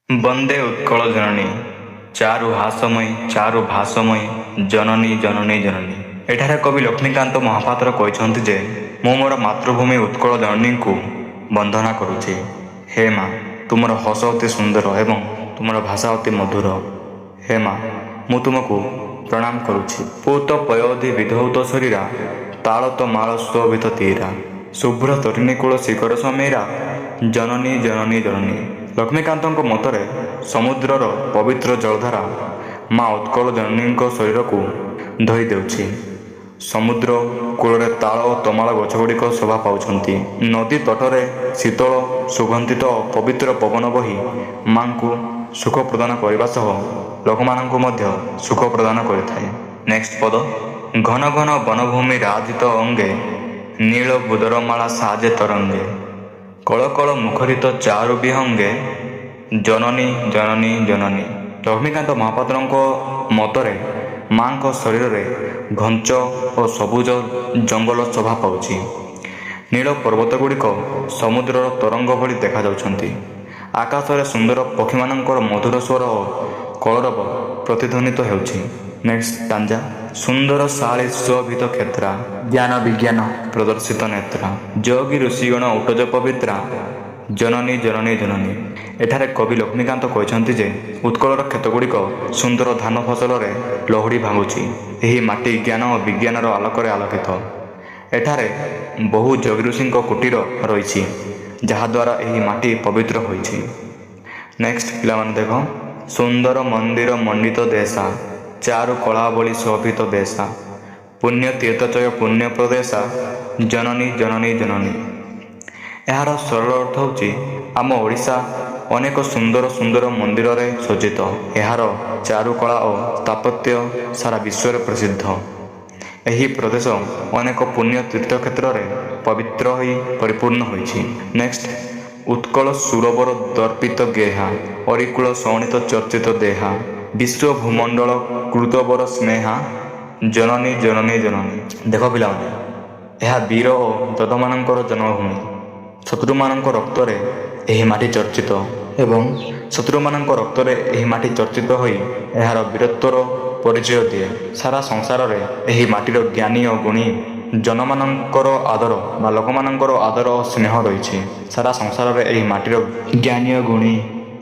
ବନ୍ଦେ ଉତ୍କଳ ଜନନୀ ଚାରୁ ହାସମୟୀ ଚାରୁ ଭାସମୟୀ ଜନନୀ ଜନନୀ ଜନନୀ। ଏଠାରେ କବି ଲକ୍ଷ୍ମୀକାନ୍ତ ମହାପାତ୍ର କହିଛନ୍ତି ଯେ ମୁଁ ମୋର ମାତୃଭୂମି ଉତ୍କଳ ଜନନୀଙ୍କୁ ବନ୍ଦନା କରୁଛି। ହେ ମା, ତୁମର ହସ ଅତି ସୁନ୍ଦର ଏବଂ ତୁମର ଭାଷା ଅତି ମଧୁର। ହେ ମା, ମୁଁ ତୁମକୁ ପ୍ରଣାମ କରୁଛି। ପୂତ ପୟୋଧି ବିଧୌତ ଶରୀରା ତାଳ ତ ମାଳ ଶୋଭିତ ତୀରା ଶୁଭ୍ର ତରିଣୀ କୂଳ ଶିଖର ସମୀରା ଜନନୀ ଜନନୀ ଜନନୀ। ଲକ୍ଷ୍ମୀକାନ୍ତଙ୍କ ମତରେ ସମୁଦ୍ରର ପବିତ୍ର ଜଳଧାରା ମା ଉତ୍କଳ ଜନନୀଙ୍କ ଶରୀରକୁ ଧୋଇ ଦେଉଛି। ସମୁଦ୍ର କୂଳରେ ତାଳ ଓ ତମାଳ ଗଛଗୁଡ଼ିକ ଶୋଭା ପାଉଛନ୍ତି। ନଦୀ ତଟରେ ଶୀତଳ ସୁଗନ୍ଧିତ ପବିତ୍ର ପବନ ବହି ମାଙ୍କୁ ସୁଖ ପ୍ରଦାନ କରିବା ସହ ଲୋକମାନଙ୍କୁ ମଧ୍ୟ ସୁଖ ପ୍ରଦାନ କରିଥାଏ। ନେକ୍ସଟ ପଦ, ଘନ ଘନ ବନଭୂମି ରାଧିତ ଅଙ୍ଗେ ନୀଳ ବୁଦରମାଳା ସାଜେ ତରଙ୍ଗେ କଳ କଳ ମୁଖରିତ ଚାରୁ ବିହଙ୍ଗେ ଜନନୀ ଜନନୀ ଜନନୀ। ଲକ୍ଷ୍ମୀକାନ୍ତ ମହାପାତ୍ରଙ୍କ ମତରେ ମାଙ୍କ ଶରୀରରେ ଘଞ୍ଚ ଓ ସବୁଜ ଜଙ୍ଗଲ ଶୋଭା ପାଉଛି। ନୀଳ ପର୍ବତଗୁଡ଼ିକ ସମୁଦ୍ରର ତରଙ୍ଗ ଭଳି ଦେଖାଯାଉଛନ୍ତି। ଆକାଶରେ ସୁନ୍ଦର ପକ୍ଷୀମାନଙ୍କର ମଧୁର ସ୍ୱର ଓ କଳରବ ପ୍ରତିଧ୍ୱନିତ ହେଉଛି। ନେକ୍ସଟ ଷ୍ଟାଞ୍ଜା, ସୁନ୍ଦର ଶାଳୀ ଶୋଭିତ କ୍ଷେତ୍ରା ଜ୍ଞାନ ବିଜ୍ଞାନ ପ୍ରଦର୍ଶିତ ନେତ୍ରା ଯୋଗୀ ଋଷିଗଣ ଉଟଜ ପବିତ୍ରା ଜନନୀ ଜନନୀ ଜନନୀ। ଏଠାରେ କବି ଲକ୍ଷ୍ମୀକାନ୍ତ କହିଛନ୍ତି ଯେ ଉତ୍କଳର କ୍ଷେତଗୁଡ଼ିକ ସୁନ୍ଦର ଧାନ ଫସଲରେ ଲହୁଡ଼ି ଭାଙ୍ଗୁଛି। ଏହି ମାଟି ଜ୍ଞାନ ଓ ବିଜ୍ଞାନର ଆଲୋକରେ ଆଲୋକିତ। ଏଠାରେ ବହୁ ଯୋଗୀ ଋଷିଙ୍କ କୁଟୀର ରହିଛି, ଯାହାଦ୍ୱାରା ଏହି ମାଟି ପବିତ୍ର ହୋଇଛି। ନେକ୍ସଟ ପିଲାମାନେ ଦେଖ, ସୁନ୍ଦର ମନ୍ଦିର ମଣ୍ଡିତ ଦେଶା ଚାରୁ କଳାବଳି ଶୋଭିତ ଦେଶା ପୁଣ୍ୟ ତୀର୍ଥଚୟ ପୁଣ୍ୟ ପ୍ରଦେଶା ଜନନୀ ଜନନୀ ଜନନୀ। ଏହାର ସରଳ ଅର୍ଥ ହେଉଛି ଆମ ଓଡ଼ିଶା ଅନେକ ସୁନ୍ଦର ସୁନ୍ଦର ମନ୍ଦିରରେ ସଜ୍ଜିତ। ଏହାର ଚାରୁକଳା ଓ ସ୍ଥାପତ୍ୟ ସାରା ବିଶ୍ୱରେ ପ୍ରସିଦ୍ଧ। ଏହି ପ୍ରଦେଶ ଅନେକ ପୁଣ୍ୟ ତୀର୍ଥକ୍ଷେତ୍ରରେ ପବିତ୍ର ହୋଇ ପରିପୂର୍ଣ୍ଣ ହୋଇଛି। ନେକ୍ସଟ, ଉତ୍କଳ ସୁରବର ଦର୍ପିତ ଗେହା ଅରିକୁଳ ଶୋଣିତ ଚର୍ଚ୍ଚିତ ଦେହା ବିଶ୍ୱ ଭୂମଣ୍ଡଳ କୃତବର ସ୍ନେହା ଜନନୀ ଜନନୀ ଜନନୀ। ଦେଖ ପିଲାମାନେ, ଏହା ବୀର ଓ ଯୋଦ୍ଧାମାନଙ୍କର ଜନ୍ମଭୂମି। ଶତ୍ରୁମାନଙ୍କ ରକ୍ତରେ ଏହି ମାଟି ଚର୍ଚ୍ଚିତ ଏବଂ ଶତ୍ରୁମାନଙ୍କ ରକ୍ତରେ ଏହି ମାଟି ଚର୍ଚ୍ଚିତ ହୋଇ ଏହାର ବୀରତ୍ୱର ପରିଚୟ ଦିଏ। ସାରା ସଂସାରରେ ଏହି ମାଟିର ଜ୍ଞାନୀ ଓ ଗୁଣୀ ଜନମାନଙ୍କର ଆଦର ବା ଲୋକମାନଙ୍କର ଆଦର ଓ ସ୍ନେହ ରହିଛି। ସାରା ସଂସାରରେ ଏହି ମାଟିର ଜ୍ଞାନୀ ଓ ଗୁଣୀ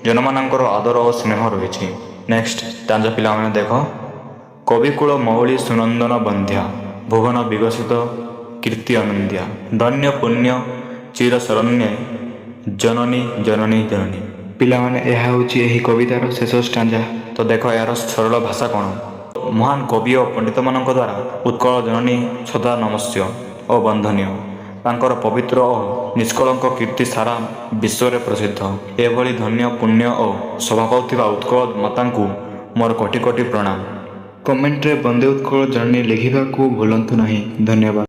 ଜନମାନଙ୍କର ଆଦର ଓ ସ୍ନେହ ରହିଛି। ନେକ୍ସଟ ଷ୍ଟାଞ୍ଜା ପିଲାମାନେ ଦେଖ, କବିକୁଳ ମୌଳି ସୁନନ୍ଦନ ବନ୍ଧ୍ୟା ଭୁବନ ବିକଶିତ କୀର୍ତ୍ତି ଅନନ୍ଦ୍ୟା ଧନ୍ୟ ପୁଣ୍ୟ ଚିର ଶରଣ୍ୟେ ଜନନୀ ଜନନୀ ଜନନୀ। ପିଲାମାନେ, ଏହା ହେଉଛି ଏହି କବିତାର ଶେଷ ଷ୍ଟାଞ୍ଜା। ତ ଦେଖ ଏହାର ସରଳ ଭାଷା କ'ଣ। ମହାନ କବି ଓ ପଣ୍ଡିତମାନଙ୍କ ଦ୍ୱାରା ଉତ୍କଳ ଜନନୀ ସଦା ନମସ୍ୟ ଓ ବନ୍ଦନୀୟ। ତାଙ୍କର ପବିତ୍ର ଓ ନିଷ୍କଳଙ୍କ କୀର୍ତ୍ତି ସାରା ବିଶ୍ୱରେ ପ୍ରସିଦ୍ଧ। ଏଭଳି ଧନ୍ୟ ପୁଣ୍ୟ ଓ ଶୋଭା ପାଉଥିବା ଉତ୍କଳ ମାତାଙ୍କୁ ମୋର କୋଟି କୋଟି ପ୍ରଣାମ। କମେଣ୍ଟରେ ବନ୍ଦେ ଉତ୍କଳ ଜନନୀ ଲେଖିବାକୁ ଭୁଲନ୍ତୁ ନାହିଁ। ଧନ୍ୟବାଦ।